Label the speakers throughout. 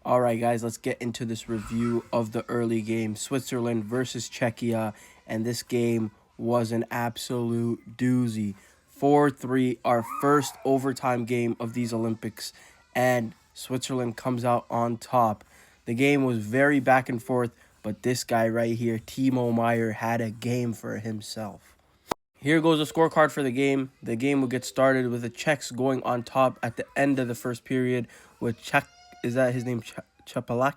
Speaker 1: All right, guys, let's get into this review of the early game, Switzerland versus Czechia, and this game was an absolute doozy. 4-3, our first overtime game of these Olympics, and Switzerland comes out on top. The game was very back and forth, but this guy right here, Timo Meyer, had a game for himself. Here goes a scorecard for the game. The game will get started with the Czechs going on top at the end of the first period with Czech. Is that his name? Chapalak?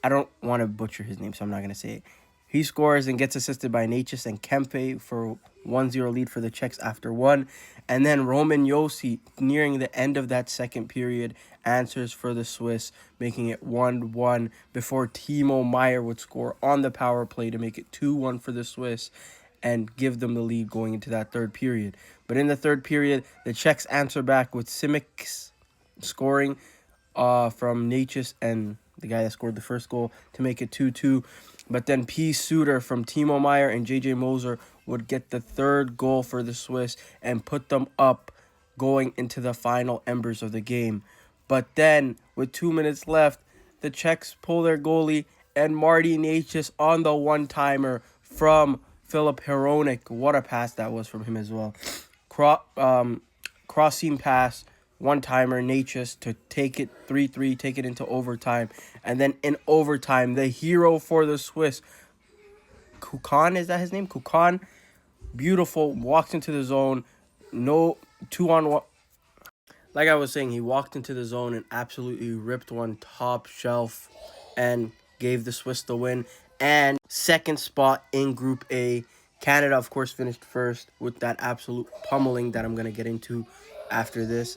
Speaker 1: I don't want to butcher his name, so I'm not going to say it. He scores and gets assisted by Natchez and Kempe for 1-0 lead for the Czechs after one. And then Roman Josi, nearing the end of that second period, answers for the Swiss, making it 1-1 before Timo Meyer would score on the power play to make it 2-1 for the Swiss and give them the lead going into that third period. But in the third period, the Czechs answer back with Simic scoring from Natchez and the guy that scored the first goal to make it 2-2. But then P. Suter from Timo Meyer and J.J. Moser would get the third goal for the Swiss and put them up going into the final embers of the game. But then, with 2 minutes left, the Czechs pull their goalie and Marty Natchez on the one-timer from Filip Hronek. What a pass that was from him as well. Crossing pass, one-timer, Natchez to take it 3-3, take it into overtime. And then in overtime, the hero for the Swiss, Kukan, is that his name? Kukan, beautiful, walks into the zone. No 2-on-1. Like I was saying, he walked into the zone and absolutely ripped one top shelf and gave the Swiss the win. And second spot in Group A. Canada, of course, finished first with that absolute pummeling that I'm going to get into after this.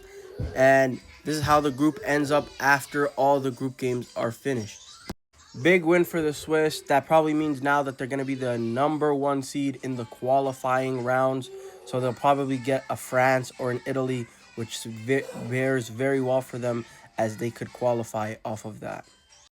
Speaker 1: And this is how the group ends up after all the group games are finished. Big win for the Swiss. That probably means now that they're going to be the #1 seed in the qualifying rounds. So they'll probably get a France or an Italy, which bears very well for them as they could qualify off of that.